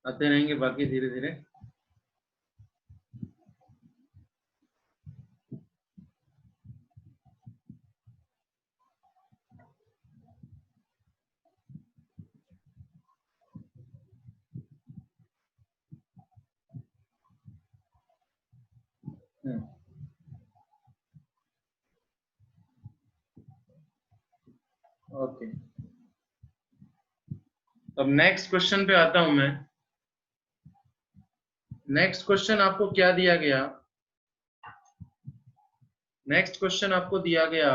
आते रहेंगे बाकी धीरे धीरे। ओके, अब नेक्स्ट क्वेश्चन पे आता हूं मैं। नेक्स्ट क्वेश्चन आपको क्या दिया गया? नेक्स्ट क्वेश्चन आपको दिया गया,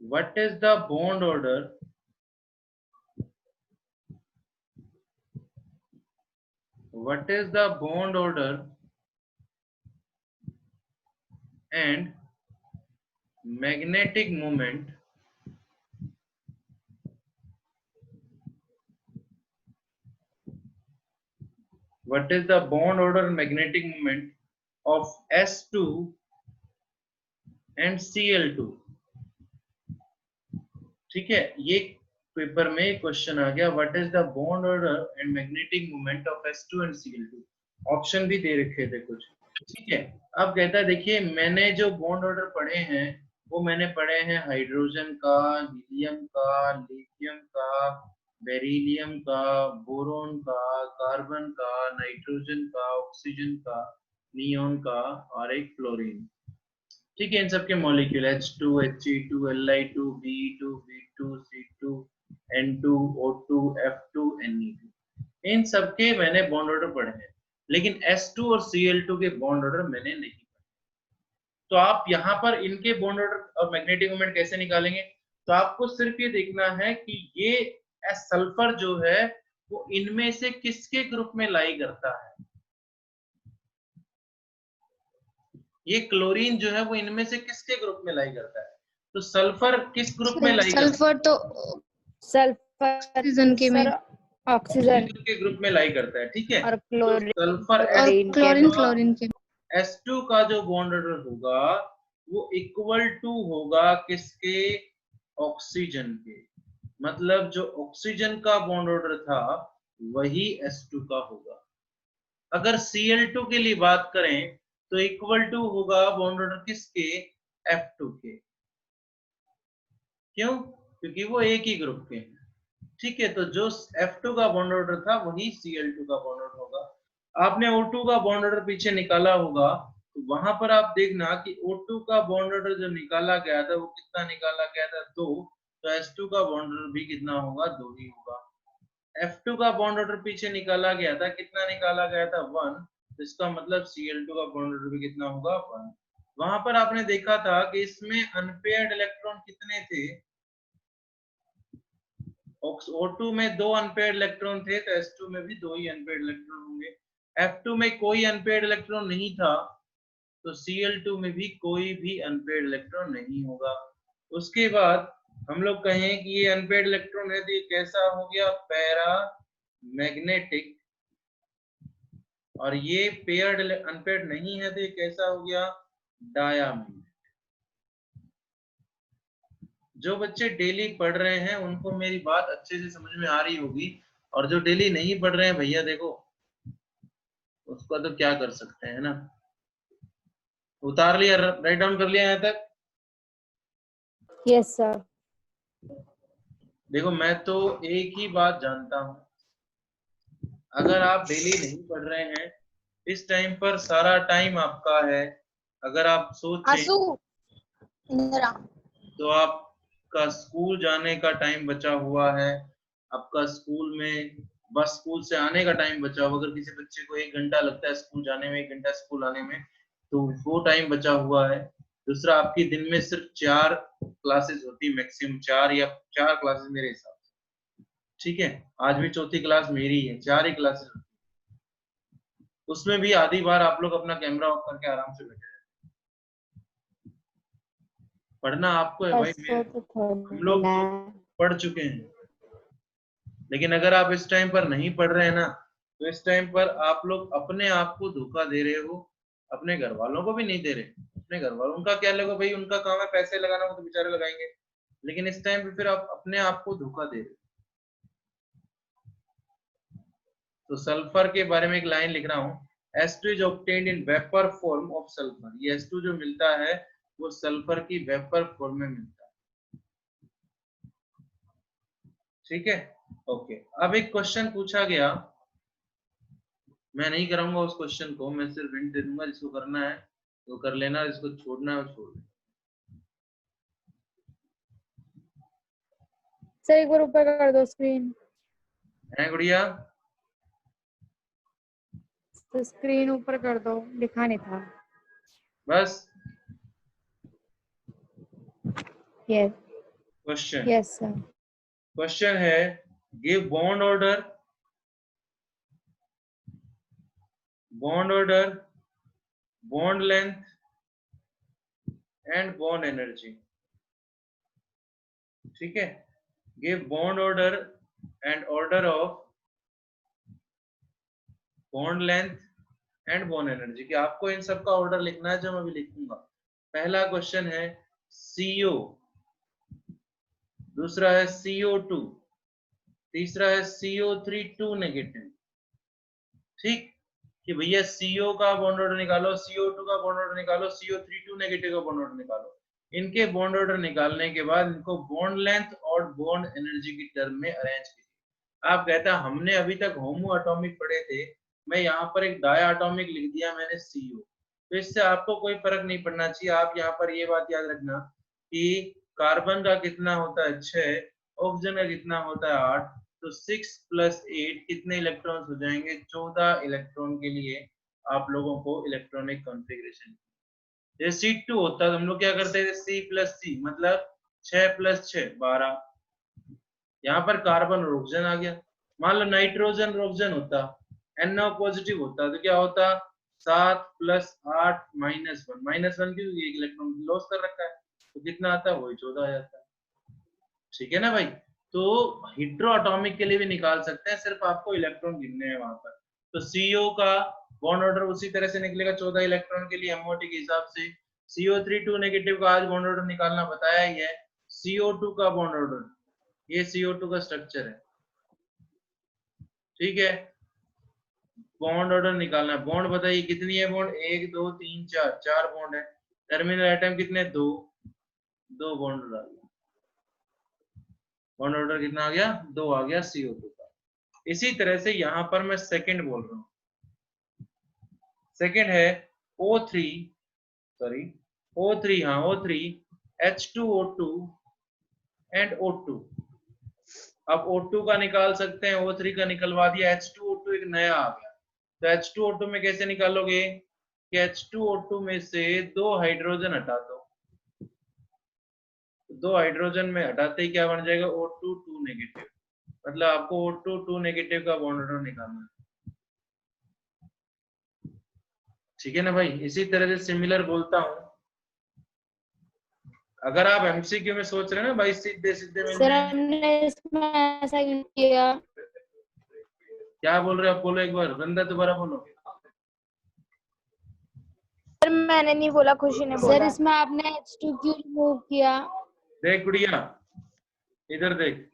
what is the bond order, what is the bond order and magnetic moment what is the bond order magnetic moment of S2 and Cl2? ठीक है, ये पेपर में क्वेश्चन आ गया, what is the bond order and magnetic moment of S2 and Cl2। Option भी दे रखे थे कुछ। ठीक है, अब कहता है देखिए, मैंने जो बॉन्ड ऑर्डर पढ़े हैं वो मैंने पढ़े हैं हाइड्रोजन का, हीलियम का, लिथियम का, बेरिलियम का, बोरोन का, कार्बन का, नाइट्रोजन का, ऑक्सीजन का, नियोन का और एक फ्लोरीन। ठीक है, इन सबके molecule H2, He2, Li2, Be2, B2, C2, N2, O2, F2, Ne2, इन सबके मैंने बॉन्ड ऑर्डर पढ़े हैं, लेकिन S2 और Cl2 के बॉन्ड ऑर्डर मैंने नहीं पढ़े। तो आप यहाँ पर इनके बॉन्ड ऑर्डर और मैग्नेटिक मोमेंट कैसे निकालेंगे? तो आपको सिर्फ ये देखना है कि ये सल्फर जो है वो इनमें से किसके ग्रुप में लाई करता है। ये क्लोरीन जो है वो इनमें से किसके ग्रुप में लाई करता है? तो सल्फर किस ग्रुप में लाई करता है? सल्फर तो ऑक्सीजन के में, ऑक्सीजन के ग्रुप में लाई करता है। ठीक है, और क्लोरीन, तो सल्फर और क्लोरीन के S2 का जो बॉन्ड ऑर्डर होगा वो इक्वल टू होगा किसके? ऑक्सीजन के। मतलब जो ऑक्सीजन का बॉन्ड ऑर्डर था वही S2 का होगा। अगर Cl2 के लिए बात करें तो इक्वल टू होगा बॉन्ड ऑर्डर किसके? F2 के। क्यों? क्योंकि वो एक ही ग्रुप के हैं। ठीक है, तो जो F2 का बॉन्ड ऑर्डर था वही Cl2 का बॉन्ड ऑर्डर होगा। आपने O2 का बॉन्ड ऑर्डर पीछे निकाला होगा, तो वहां पर आप देखना कि O2 का बॉन्ड ऑर्डर जो निकाला गया था वो कितना निकाला गया था? 2। तो S2 का बॉन्ड ऑर्डर भी कितना होगा? 2 ही होगा। F2 का बॉन्ड ऑर्डर पीछे निकाला गया था, कितना निकाला गया था? 1। तो इसका मतलब Cl2 का बॉन्ड ऑर्डर भी कितना होगा? 1। वहां पर आपने देखा था कि इसमें अनपेयर्ड इलेक्ट्रॉन कितने थे? O2 में 2 अनपेयर्ड इलेक्ट्रॉन थे, तो S2 में भी 2 ही अनपेयर्ड इलेक्ट्रॉन होंगे। F2 में कोई अनपेयर्ड इलेक्ट्रॉन नहीं था, तो Cl2 में भी कोई भी अनपेयर्ड इलेक्ट्रॉन नहीं होगा। उसके बाद हम लोग कहें कि ये अनपेयर्ड इलेक्ट्रॉन है तो ये कैसा हो गया? Para magnetic. और ये पेयर्ड अनपेयर्ड नहीं है तो ये कैसा हो गया? डायामैग्नेटिक। जो बच्चे डेली पढ़ रहे हैं उनको मेरी बात अच्छे से समझ में आ रही होगी, और जो डेली नहीं पढ़ रहे हैं भैया देखो उसका तो क्या कर सकते हैं ना। उतार लिया, राइट डाउन कर लिया यहाँ तक? Yes sir. देखो मैं तो एक ही बात जानता हूँ, अगर आप डेली नहीं पढ़ रहे हैं, इस टाइम पर सारा टाइम आपका है, अगर आप सोचें तो आपका स्कूल जाने का टाइम बचा हुआ है, आपका स्कूल में बस स्कूल से आने का टाइम बचा हुआ, अगर किसी बच्चे को 1 घंटा लगता है स्कूल जाने में, 1 घंटा स्कूल आने में, तो वो टाइम बचा हुआ है। दूसरा, आपकी दिन में सिर्फ 4 क्लासेस होती है, मैक्सिमम 4 या 4 क्लासेस मेरे हिसाब से। ठीक है, आज भी चौथी क्लास मेरी है, 4 ही क्लासेस होती है। उसमें भी आधी बार आप लोग अपना कैमरा ऑफ करके आराम से बैठे रहते हैं। पढ़ना आपको है भाई, हम लोग तो पढ़ चुके हैं। लेकिन अगर आप इस टाइम पर नहीं पढ़ रहे हैं ना, तो इस टाइम पर आप लोग अपने आप को धोखा दे रहे हो, अपने घर वालों को भी नहीं दे रहे। अपने घर वालों, उनका क्या लगेगा भाई, उनका काम है पैसे लगाना, वो तो बेचारे लगाएंगे, लेकिन इस टाइम पे फिर आप अपने आप को धोखा दे रहे हो। तो सल्फर के बारे में एक लाइन लिख रहा हूँ, S2 is obtained in vapour form of sulphur. ये S2 जो मिलता है वो सल्फर की वेपर फॉर्म में मिलता है। ठीक है, ओके। अब एक क्वेश्चन पूछा गया, मैं नहीं कराऊंगा उस क्वेश्चन को, मैं सिर्फ हिंट दे दूंगा, जिसको करना है वो कर लेना, जिसको छोड़ना है वो छोड़ लेना। सर एक बार ऊपर कर दो स्क्रीन। है गुड़िया? तो स्क्रीन ऊपर कर दो, लिखा नहीं था। बस yes question, yes sir. Question है give bond order, bond order, bond length and bond energy. ठीक है, give bond order and order of bond length and bond energy. कि आपको इन सब का ऑर्डर लिखना है जो मैं अभी लिखूंगा। पहला क्वेश्चन है CO, दूसरा है CO2, तीसरा है CO3 2 नेगेटिव। ठीक, कि भैया CO का बॉन्ड ऑर्डर निकालो, CO2 का बॉन्ड ऑर्डर निकालो, CO3 2 नेगेटिव का बॉन्ड ऑर्डर निकालो। इनके बॉन्ड ऑर्डर निकालने के बाद इनको बॉन्ड लेंथ और बॉन्ड एनर्जी की टर्म में अरेंज कीजिए। आप कहते हैं हमने अभी तक होमो एटॉमिक पढ़े थे, मैं यहाँ पर एक डाया एटॉमिक लिख दिया मैंने CO, तो इससे आपको कोई फर्क नहीं पड़ना चाहिए। आप यहाँ पर ये बात याद रखना कि कार्बन का कितना होता है 6, ऑक्सीजन का कितना होता है 8, तो 6 + 8 कितने इलेक्ट्रॉन्स हो जाएंगे? 14 इलेक्ट्रॉन के लिए आप लोगों को इलेक्ट्रॉनिक कॉन्फ़िगरेशन। जैसे C2 होता तो हम लोग क्या करते थे? C + C मतलब 6 + 6 12। यहाँ पर कार्बन और ऑक्सीजन आ गया। मान लो नाइट्रोजन और ऑक्सीजन होता, NO पॉजिटिव होता, तो क्या होता? 7 + 8 - 1 -1 क्योंकि एक इलेक्ट्रॉन लॉस कर रखा है, तो कितना आता है? वही 14 आ जाता है। ठीक है ना भाई? तो हेटेरो एटॉमिक के लिए भी निकाल सकते हैं, सिर्फ आपको इलेक्ट्रॉन गिनने हैं वहां पर। तो CO का बॉन्ड ऑर्डर उसी तरह से निकलेगा 14 इलेक्ट्रॉन के लिए MOT के हिसाब से। CO3 2 नेगेटिव का आज बॉन्ड ऑर्डर निकालना बताया ही है। CO2 का बॉन्ड ऑर्डर, ये CO2 का स्ट्रक्चर है। ठीक है, बॉन्ड ऑर्डर निकालना है। बॉन्ड बताइए कितनी है? बॉन्ड 1 2 3 4, 4 बॉन्ड है। टर्मिनल एटम कितने? 2, 2 बॉन्ड आ गया। बॉन्ड ऑर्डर कितना आ गया? 2 आ गया CO2 का। इसी तरह से यहां पर मैं सेकंड बोल रहा हूं। सेकंड है O3, सॉरी O3, हाँ O3 H2O2 एंड O2। अब O2 का निकाल सकते हैं, O3 का निकलवा दिया, H2O2 एक नया आ गया। तो H2O2 में कैसे निकालोगे? कि H2O2 में से 2 हाइड्रोजन हटा दो, 2 हाइड्रोजन में हटाते ही क्या बन जाएगा? O2 2 negative. मतलब आपको O2 2 नेगेटिव का बॉन्ड ऑर्डर निकालना है। ठीक है ना भाई? इसी तरह से सिमिलर बोलता हूं, अगर आप MCQ में सोच रहे हैं ना भाई सीधे सीधे मिल सर जाएंगे। हमने इसमें ऐसा क्यों किया? क्या बोल रहे हो आप? बोलो एक बार, बंदा दोबारा बोलो। सर मैंने नहीं बोला, खुशी ने सर बोला। इसमें आपने H2 क्यों रिमूव किया? देख गुड़िया, इधर देख,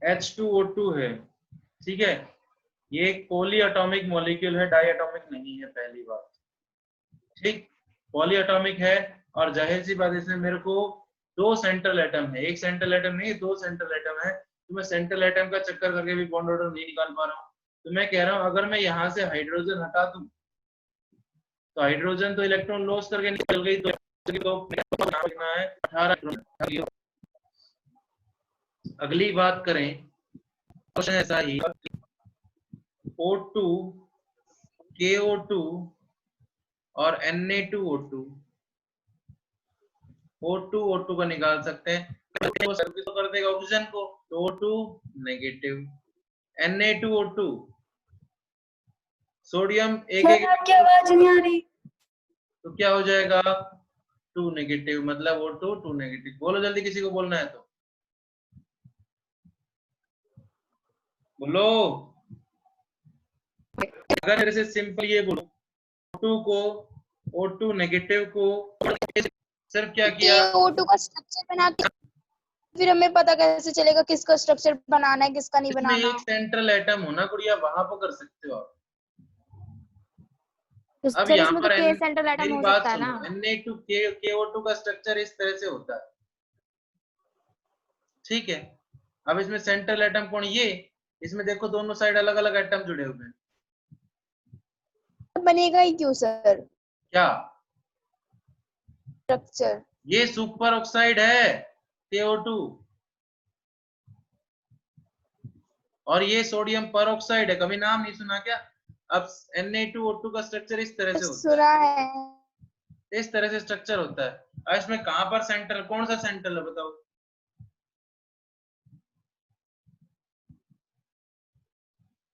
H2O2 है, ठीक है, ये एक पॉली एटॉमिक मॉलिक्यूल है, डाई एटॉमिक नहीं है, पहली बात। ठीक, पॉली एटॉमिक है, और जाहिर सी बात इसमें मेरे को 2 सेंट्रल एटम है, एक सेंट्रल एटम नहीं, 2 सेंट्रल एटम है। तो मैं सेंट्रल एटम का चक्कर करके भी बॉन्ड ऑर्डर नहीं निकाल पा रहा हूँ। तो मैं कह रहा हूँ अगर मैं यहाँ से हाइड्रोजन हटा दूं, तो हाइड्रोजन तो इलेक्ट्रॉन लॉस करके निकल गई, तो कितना है? 18। अगली बात करें, क्वेश्चन ऐसा ही, O2 KO2 और Na2O2, O2 O2 का निकाल सकते हैं, वो सर्विस तो कर देगा ऑक्सीजन को, तो O2 नेगेटिव, Na2O2 सोडियम एक एक, आपकी आवाज नहीं आ रही। तो क्या हो जाएगा? 2 नेगेटिव, मतलब O2 2 नेगेटिव। बोलो जल्दी, किसी को बोलना है तो बोलो। अगर मेरे से सिंपल ये बोलो, O2 को, O2 नेगेटिव को सिर्फ क्या किया? O2 का स्ट्रक्चर बना के फिर हमें पता कैसे चलेगा किसका स्ट्रक्चर बनाना है किसका नहीं इसमें बनाना? एक सेंट्रल एटम होना गुड़िया, वहां पर कर सकते हो आप। तो अब सर यहाँ इसमें तो पर के सेंट्रल एटम मेरी हो बात सकता है ना? सुनो, Na2KO2 का स्ट्रक्चर इस तरह से होता है, ठीक है। अब इसमें सेंट्रल एटम कौन, ये, इसमें देखो दोनों साइड अलग अलग एटम जुड़े हुए हैं। बनेगा ही क्यों सर क्या? स्ट्रक्चर? ये सुपर ऑक्साइड है KO2, और ये सोडियम परऑक्साइड है, कभी नाम नहीं सुना क्या? अब Na2O2 का स्ट्रक्चर इस तरह से होता सुना है, है। इस तरह से स्ट्रक्चर होता है। अब इसमें कहां पर सेंट्रल, कौन सा सेंट्रल है बताओ?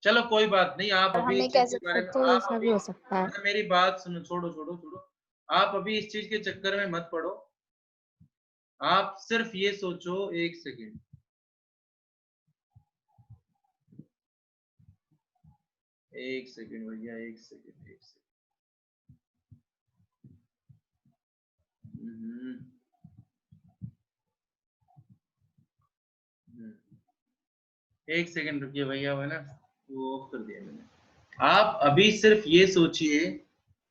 चलो कोई बात नहीं, आप और अभी हमें इस चीज के कैसे बारे में, तो आप ऐसा भी अभी, हो सकता है। मेरी बात सुनो, छोड़ो छोड़ो छोड़ो, आप अभी इस चीज के चक्कर में मत पड़ो। आप सिर्फ ये सोचो, एक सेकेंड, एक सेकेंड भैया, एक सेकेंड, एक सेकेंड। एक सेकेंड रुकिए भैया, है ना, वो ऑफ कर दिया मैंने। आप अभी सिर्फ ये सोचिए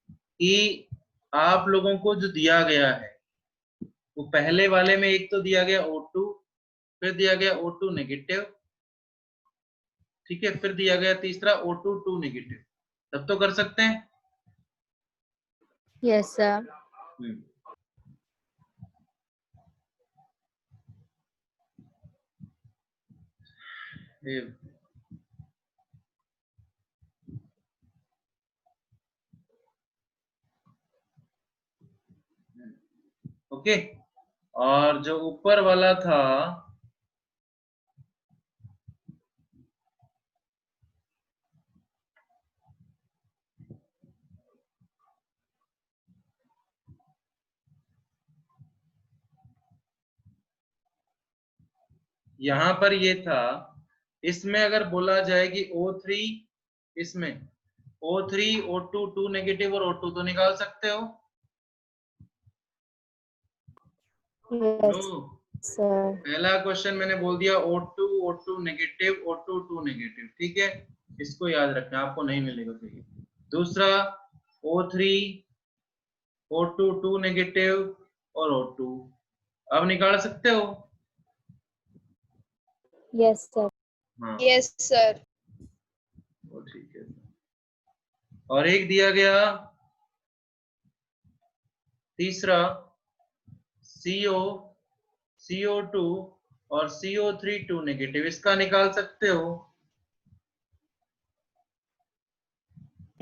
कि आप लोगों को जो दिया गया है, वो पहले वाले में एक तो दिया गया O2, फिर दिया गया O2 नेगेटिव, ठीक है, फिर दिया गया तीसरा O2 2 नेगेटिव, तब तो कर सकते हैं। Yes sir. ओके, और जो ऊपर वाला था, यहां पर ये था, इसमें अगर बोला जाए कि O3, इसमें O3 O2 2 नेगेटिव और O2 तो निकाल सकते हो। Yes no, sir. पहला क्वेश्चन मैंने बोल दिया O2 नेगेटिव, O2 2 नेगेटिव, ठीक है, इसको याद रखना, आपको नहीं मिलेगा कहीं। दूसरा O3 O2 2 नेगेटिव और O2, अब निकाल सकते हो। Yes sir. हाँ, यस सर। वो ठीक है। और एक दिया गया तीसरा CO CO2 और CO3 2 नेगेटिव, इसका निकाल सकते हो।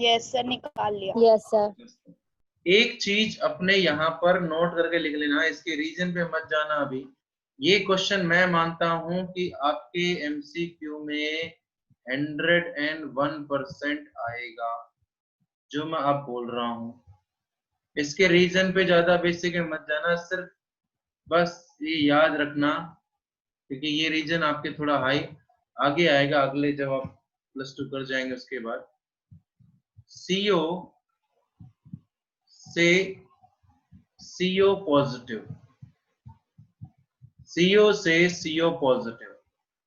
यस सर निकाल लिया। Yes sir. एक चीज अपने यहाँ पर नोट करके लिख लेना, इसके रीजन पे मत जाना अभी। ये क्वेश्चन मैं मानता हूं कि आपके MCQ में 101% आएगा, जो मैं अब बोल रहा हूं। इसके रीजन पे ज्यादा बेसिक में मत जाना, सिर्फ बस ये याद रखना, क्योंकि ये रीजन आपके थोड़ा हाई आगे आएगा, अगले जब आप +2 कर जाएंगे उसके बाद। CO से CO पॉजिटिव, CO से CO पॉजिटिव,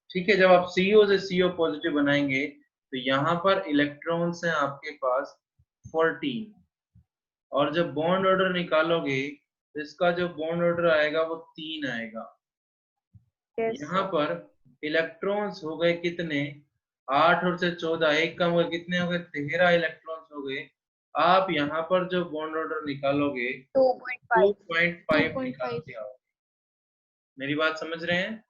ठीक है। जब आप CO से CO पॉजिटिव बनाएंगे तो यहाँ पर इलेक्ट्रॉन्स हैं आपके पास 14, और जब बॉन्ड ऑर्डर निकालोगे तो इसका जो बॉन्ड ऑर्डर आएगा वो 3 आएगा। यहाँ पर इलेक्ट्रॉन्स हो गए कितने, 8 और से 14, एक कम हो गए, कितने हो गए, 13 इलेक्ट्रॉन्स हो गए। आप यहाँ पर जो बॉन्ड ऑर्डर निकालोगे 2.5 2.5 निकाल के आओगे। मेरी बात समझ रहे हैं?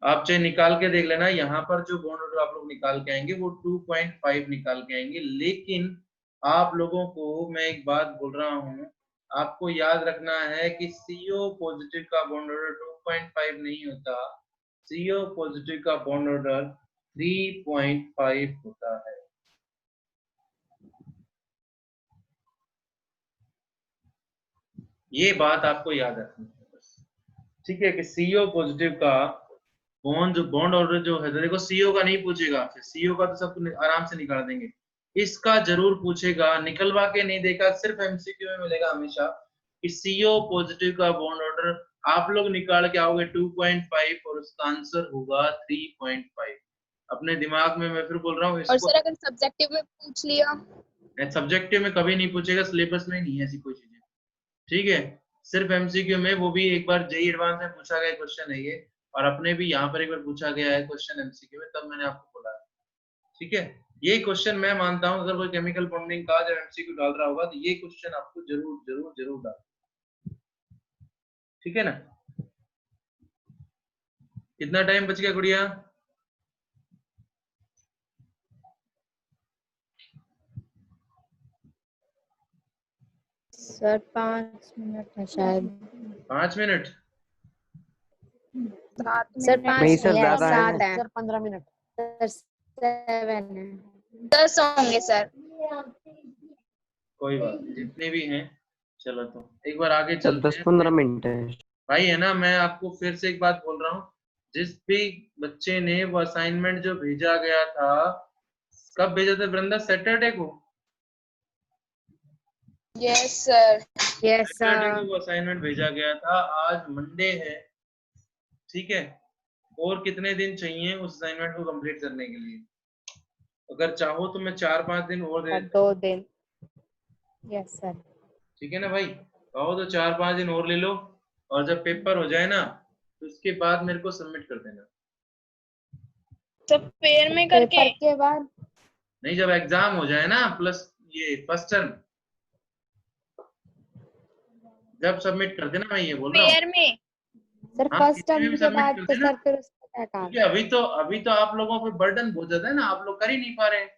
आप चाहे निकाल के देख लेना, यहाँ पर जो बॉन्ड ऑर्डर आप लोग निकाल के आएंगे वो 2.5 निकाल के आएंगे। लेकिन आप लोगों को मैं एक बात बोल रहा हूँ, आपको याद रखना है कि CO पॉजिटिव का बॉन्ड ऑर्डर 2.5 नहीं होता, CO पॉजिटिव का बॉन्ड ऑर्डर 3.5 होता है। ये बात आपको याद रखनी है बस, ठीक है, कि CO पॉजिटिव का बॉन्ड ऑर्डर जो है, तो देखो CO का नहीं पूछेगा आपसे, CO का तो सब आराम से निकाल देंगे, इसका जरूर पूछेगा, निकलवा के नहीं देगा, सिर्फ MCQ में मिलेगा हमेशा कि CO पॉजिटिव का बॉन्ड ऑर्डर आप लोग निकाल के आओगे 2.5 और उसका आंसर होगा 3.5। अपने दिमाग में मैं फिर बोल रहा हूँ और इसको। सर अगर सब्जेक्टिव में पूछ लिया? सब्जेक्टिव में कभी नहीं पूछेगा, सिलेबस में नहीं है ऐसी कोई चीजें, ठीक है। सिर्फ एमसीक्यू में, वो भी एक बार जेई एडवांस में पूछा गया क्वेश्चन है ये, और अपने भी यहाँ पर एक बार पूछा गया है क्वेश्चन एमसीक्यू में, तब मैंने आपको बोला, ठीक है। ये क्वेश्चन मैं मानता हूँ अगर कोई केमिकल बॉन्डिंग का जब एमसीक्यू डाल रहा होगा तो ये क्वेश्चन आपको जरूर जरूर जरूर डाल, ठीक है ना। कितना टाइम बच गया गुड़िया? सर 5 मिनट है शायद। 5 मिनट? सर 5 नहीं सर, नहीं है, ज्यादा 7 है है। Sir, 15 minute. सर 7 है। 10 होंगे सर। कोई बात नहीं, जितने भी हैं। चलो तो एक बार आगे सर चलते हैं 10-15 मिनट है। भाई, है ना। मैं आपको फिर से एक बात बोल रहा हूँ, जिस भी बच्चे ने वो असाइनमेंट जो भेजा गया था, कब भेजा था वृंदा? सैटरडे को? Yes sir. यस सैटरडे को सर। वो असाइनमेंट भेजा गया था, आज मंडे है, ठीक है। और कितने दिन चाहिए उस असाइनमेंट को कंप्लीट करने के लिए? अगर चाहो तो मैं 4-5 दिन और दे देता हूँ, 2 दिन। Yes sir. ठीक है ना भाई। कहो तो 4-5 दिन और ले लो, और जब पेपर हो जाए ना तो उसके बाद मेरे को सबमिट कर देना। सब पेयर में करके? पेपर के बाद? नहीं, जब एग्जाम हो जाए ना, प्लस ये फर्स्ट टर्म, जब सबमिट कर देना, मैं ये बोल रहा हूँ। पेयर में? सर हाँ, फर्स्ट किसी में टर्म भी के सबमिट बाद कर तो देना, सर फिर उसका क्या काम? क्योंकि अभी तो आप लोगों पे बर्डन बहुत ज्यादा है ना, आप लोग कर ही नहीं पा रहे हैं,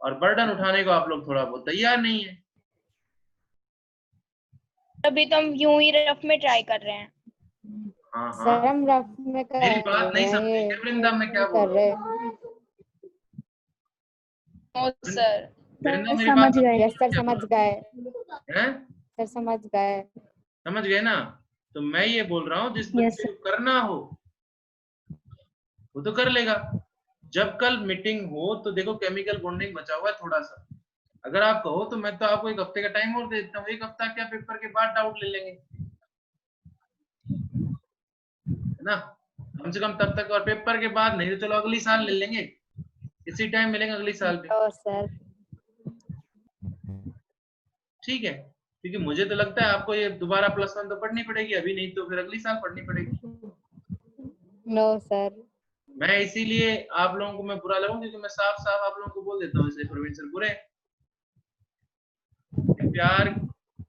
और बर्डन उठाने को आप लोग थोड़ा बहुत तैयार नहीं है। अभी तो हम यूं ही रफ में ट्राई कर रहे हैं। हाँ हाँ, सर हम रफ में कर मेरी बात नहीं रहे हैं, समझी क्या वृंदा? मैं क्या नहीं बोल कर रहा रहे। ओ हूँ? सर। वृंदा सर मेरी बात समझ गए। समझी यस सर क्या समझ बोल गए। रहा है? सर समझ गए। समझ गए ना? तो मैं ये बोल रहा हूँ, जिस बच्चे को करना हो वो तो कर लेगा। जब कल मीटिंग हो तो देखो, केमिकल बॉन्डिंग बचा हुआ है थोड़ा सा, अगर आप कहो तो मैं तो आपको 1 हफ्ते का टाइम और दे देता हूँ। 1 हफ्ता क्या, पेपर के बाद डाउट ले लेंगे, है ना। कम से कम तब तक, और पेपर के बाद नहीं तो चलो अगली साल ले लेंगे, इसी टाइम मिलेंगे अगली साल भी, तो सर ठीक है। क्योंकि मुझे तो लगता है आपको ये दोबारा +1 तो पढ़नी पड़ेगी अभी, नहीं तो फिर अगली साल पढ़नी पड़ेगी। No sir. मैं इसीलिए आप लोगों को मैं बुरा लगूं, क्योंकि मैं साफ साफ आप लोगों को बोल देता हूँ, इसलिए प्रवीण सर बुरे हैं। प्यार,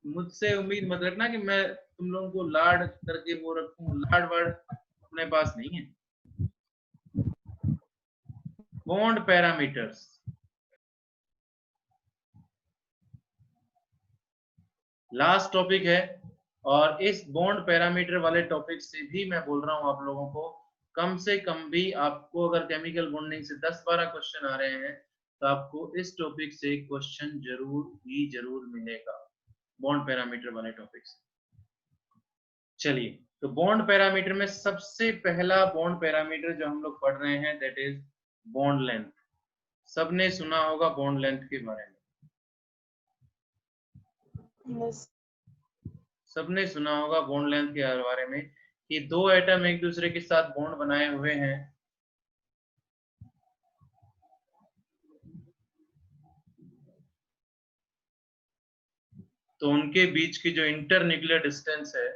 मुझसे उम्मीद मत रखना कि मैं तुम लोगों को लाड करके वो रखूं, लाड वाड अपने पास नहीं है। बॉन्ड पैरामीटर्स, लास्ट टॉपिक है, और इस बॉन्ड पैरामीटर वाले टॉपिक से भी मैं बोल रहा हूं आप लोगों को, कम से कम भी आपको अगर केमिकल बॉन्डिंग से 10-12 क्वेश्चन आ रहे हैं तो आपको इस टॉपिक से क्वेश्चन जरूर ही जरूर मिलेगा, बॉन्ड पैरामीटर वाले टॉपिक से। चलिए, तो बॉन्ड पैरामीटर में सबसे पहला बॉन्ड पैरामीटर जो हम लोग पढ़ रहे हैं, दैट इज बॉन्ड लेंथ। सबने सुना होगा बॉन्ड लेंथ के बारे में, सबने सुना होगा बॉन्ड लेंथ के बारे में, कि 2 एटम एक दूसरे के साथ बॉन्ड बनाए हुए हैं, तो उनके बीच की जो इंटरन्यूक्लियर डिस्टेंस है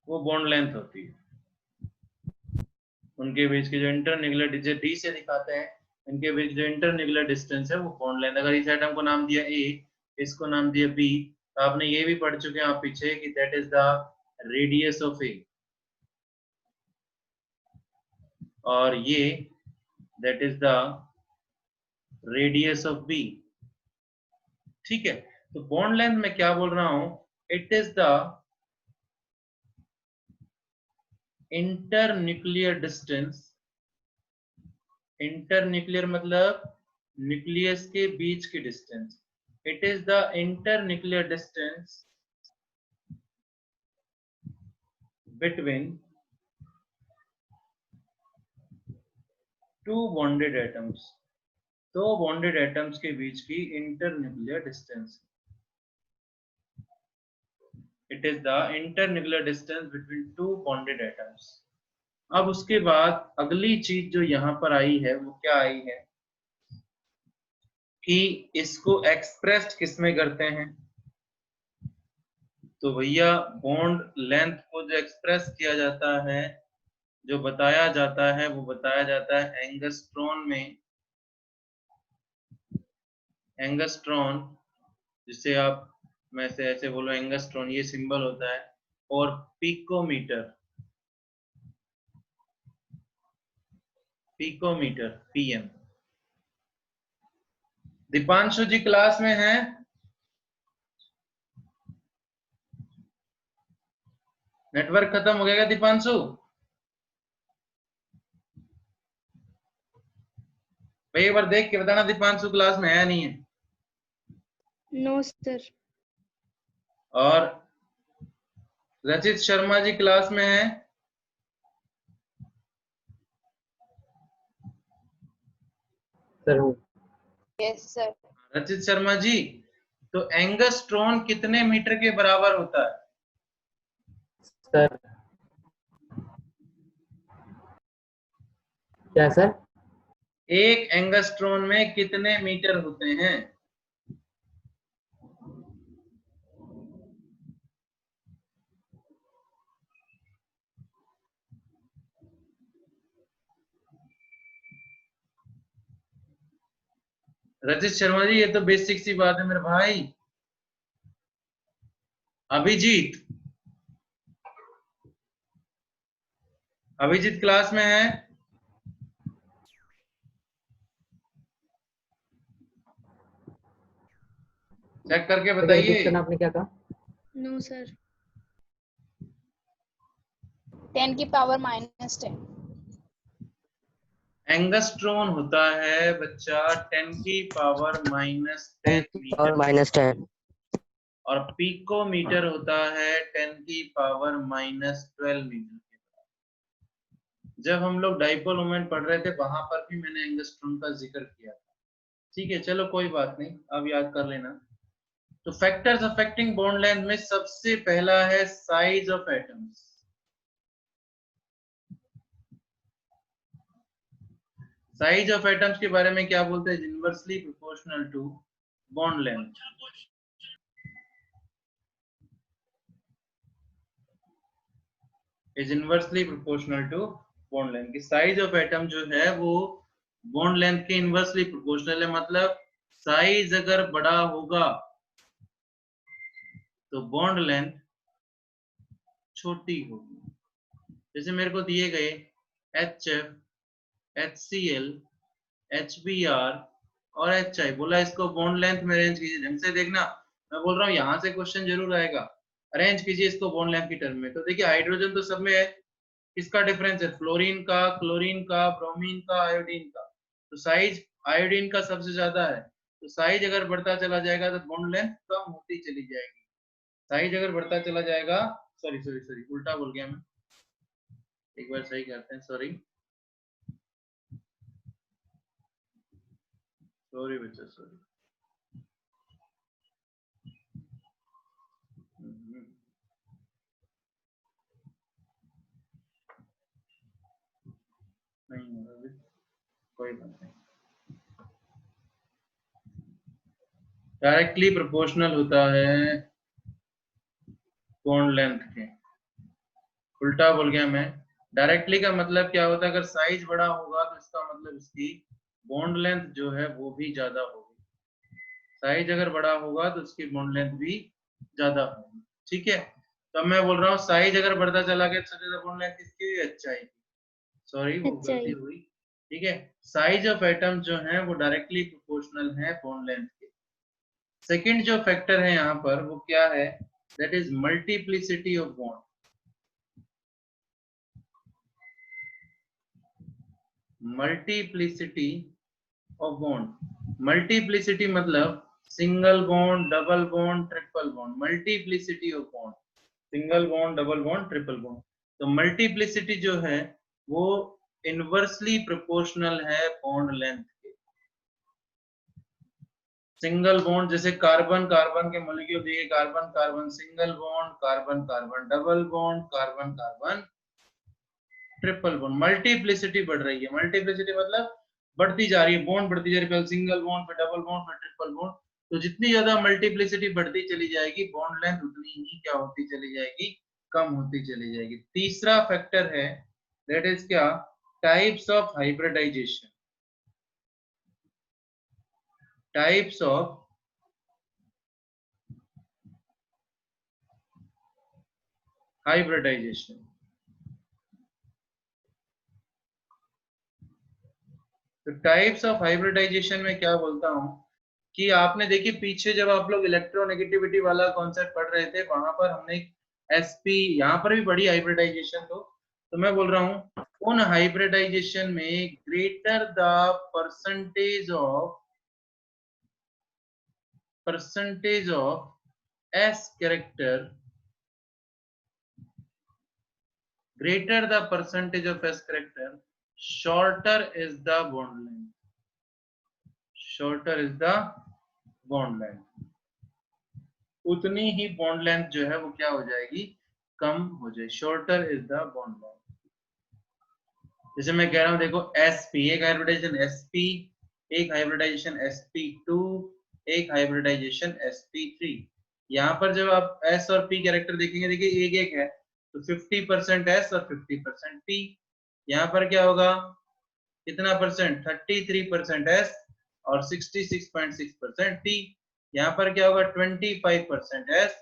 वो बॉन्ड लेंथ होती है। उनके बीच की जो इंटरन्यूक्लियर, डी से दिखाते हैं, इनके बीच जो इंटरन्यूक्लियर डिस्टेंस है वो बॉन्ड लेंथ। अगर इस एटम को नाम दिया ए, इसको नाम दिया बी, तो आपने ये भी पढ़ चुके हैं आप पीछे कि that is the radius of A, और ये that is the radius of B, ठीक है। तो बॉन्ड लेंथ में क्या बोल रहा हूं, it is the internuclear distance, internuclear मतलब न्यूक्लियस के बीच की distance, it is the internuclear distance between two bonded atoms. दो बॉन्डेड एटम्स के बीच की internuclear distance. It is the internuclear distance between two bonded atoms. अब उसके बाद अगली चीज जो यहाँ पर आई है वो क्या आई है कि इसको एक्सप्रेस्ड किस में करते हैं। तो भैया बॉन्ड लेंथ को जो एक्सप्रेस किया जाता है, जो बताया जाता है, वो बताया जाता है एंगस्ट्रॉन में। एंगस्ट्रॉन, जिसे आप मैं से ऐसे बोलो एंगस्ट्रॉन, ये सिंबल होता है। और पिकोमीटर, पिकोमीटर पीएम। दीपांशु जी क्लास में हैं? नेटवर्क खत्म हो गया क्या दीपांशु? भाई एक बार देख के बताना दीपांशु क्लास में है नहीं है। No sir. और रचित शर्मा जी क्लास में है? Sir yes sir. Rachit Sharma जी, तो एंगस्ट्रॉन कितने मीटर के बराबर होता है? सर क्या सर? एक एंगस्ट्रॉन में कितने मीटर होते हैं? रचित शर्मा जी, ये तो बेसिक सी बात है मेरे भाई। अभिजीत, अभिजीत क्लास में है? चेक करके बताइए। रिपीट करना, आपने क्या कहा? No sir. 10 की पावर -10। एंगस्ट्रॉन होता है बच्चा 10 की पावर -10 मीटर, -10 और पिकोमीटर होता है 10 की पावर -12 मीटर। जब हम लोग डाइपोल मोमेंट पढ़ रहे थे वहां पर भी मैंने एंगस्ट्रॉन का जिक्र किया था। ठीक है, चलो कोई बात नहीं, अब याद कर लेना। तो फैक्टर्स अफेक्टिंग बॉन्ड लेंथ में सबसे पहला है size of atoms. Size of atoms के बारे में क्या बोलते हैं? Inversely proportional to bond length. Is inversely proportional to bond length. की साइज ऑफ एटम जो है वो बॉन्ड लेंथ के इनवर्सली प्रोपोर्शनल है। मतलब साइज अगर बड़ा होगा तो बॉन्ड लेंथ छोटी होगी। जैसे मेरे को दिए गए HF, HCl, HBr और HI, बोला इसको बॉन्ड लेंथ में अरेंज कीजिए। ढंग से देखना, मैं बोल रहा हूँ यहाँ से क्वेश्चन जरूर आएगा। अरेंज कीजिए इसको बॉन्ड लेंथ की टर्म में। तो देखिए हाइड्रोजन तो सब में है, किसका डिफरेंस है? फ्लोरीन का, क्लोरीन का, ब्रोमीन का, आयोडीन का। तो साइज आयोडीन का सबसे ज्यादा है। तो साइज अगर बढ़ता चला जाएगा तो बॉन्ड लेंथ कम होती चली जाएगी। साइज अगर बढ़ता चला जाएगा, सॉरी सॉरी सॉरी उल्टा बोल गया मैं, एक बार सही करते हैं। सॉरी सॉरी बच्चा, सॉरी। नहीं अभी कोई बात नहीं। डायरेक्टली प्रोपोर्शनल होता है बॉन्ड लेंथ के। उल्टा बोल गया मैं। डायरेक्टली का मतलब क्या होता है? अगर साइज बड़ा होगा तो इसका मतलब इसकी बॉन्ड लेंथ जो है वो भी ज्यादा होगी। साइज अगर बड़ा होगा तो उसकी बॉन्ड लेंथ भी ज्यादा होगी। ठीक है, तो मैं बोल रहा हूँ साइज अगर बढ़ता चला गया तो ज्यादा बॉन्ड लेंथ किसकी? HI की। सॉरी वो गलती हुई। ठीक है, साइज ऑफ एटम जो है वो डायरेक्टली प्रोपोर्शनल है बॉन्ड लेंथ के। सेकंड जो फैक्टर है यहाँ पर वो क्या है? That is multiplicity of bond. Multiplicity of bond. Multiplicity मतलब single bond, double bond, triple bond. Multiplicity of bond, single bond, double bond, triple bond. तो मल्टीप्लिसिटी जो है वो इनवर्सली प्रोपोर्शनल है बॉन्ड लेंथ के। सिंगल बॉन्ड जैसे carbon carbon के molecule दिए, carbon carbon single bond, carbon carbon double bond, carbon carbon triple bond. Multiplicity बढ़ रही है, मल्टीप्लिसिटी मतलब बढ़ती जा रही है, बॉन्ड बढ़ती जा रही है, पहले सिंगल बॉन्ड फिर डबल बॉन्ड फिर ट्रिपल बॉन्ड। तो जितनी ज्यादा मल्टीप्लिसिटी बढ़ती चली जाएगी बॉन्ड लेंथ उतनी ही क्या होती चली जाएगी, कम होती चली जाएगी। तीसरा फैक्टर है दैट इज क्या, types of hybridisation. Types of hybridisation. तो टाइप्स ऑफ हाइब्रिडाइजेशन में क्या बोलता हूं कि आपने देखिए पीछे जब आप लोग इलेक्ट्रोनेगेटिविटी वाला कॉन्सेप्ट पढ़ रहे थे वहां पर हमने एसपी, यहाँ पर भी बड़ी हाइब्रिडाइजेशन। तो मैं बोल रहा हूं उन हाइब्रिडाइजेशन में greater the percentage of S character, greater the percentage of S character, shorter is the bond length. Shorter is the bond length. उतनी ही बॉन्ड लेंथ जो है वो क्या हो जाएगी, कम हो जाए। Shorter is the bond length. जैसे मैं कह रहा हूं देखो sp, एक हाइब्रिडाइजेशन sp, एक हाइब्रिडाइजेशन sp2, एक हाइब्रिडाइजेशन sp3। यहाँ पर जब आप s और p कैरेक्टर देखेंगे, देखिए एक एक है तो 50% s और 50% p। यहाँ पर क्या होगा, कितना परसेंट, 33% s और 66.6% p। यहाँ पर क्या होगा 25% s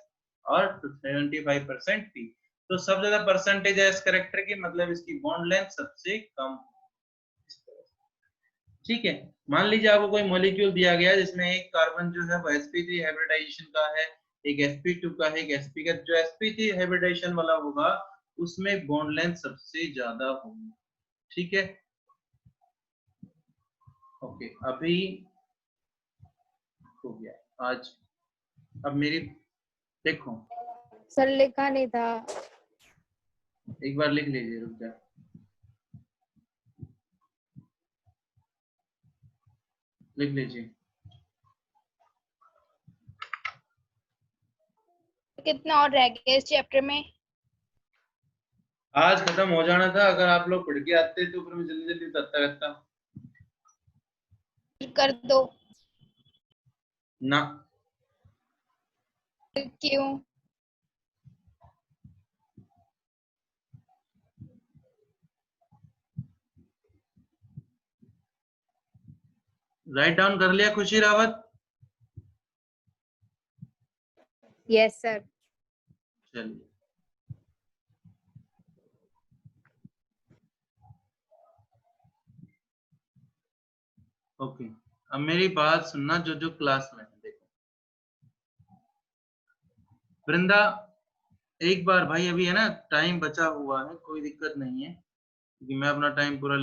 और 75% p। तो सबसे ज्यादा परसेंटेज है इस कैरेक्टर की, मतलब इसकी बॉन्ड लेंथ सबसे कम। ठीक है, मान लीजिए आपको कोई मॉलिक्यूल दिया गया जिसमें एक कार्बन जो है वो sp3 हाइब्रिडाइजेशन का है, एक sp2 का है, एक sp का। जो sp3 हाइब्रिडाइजेशन वाला होगा उसमें बॉन्ड लेंथ सबसे ज्यादा होगी। ठीक है, ओके अभी हो गया आज। अब मेरी देखो, सर लिखा नहीं था। एक बार लिख लीजिए, रुक जा, लिख लीजिए। कितना और रह गया इस चैप्टर में? आज खत्म हो जाना था, अगर आप लोग पढ़ के आते तो फिर मैं जल्दी जल्दी करता रहता कर दो। ना। क्यों? राइट डाउन कर लिया खुशी रावत? Yes sir. चलिए, ओके अब मेरी बात सुनना, जो जो क्लास में है। देखो वृंदा, एक बार भाई अभी है ना टाइम बचा हुआ है, कोई दिक्कत नहीं है क्योंकि मैं अपना टाइम पूरा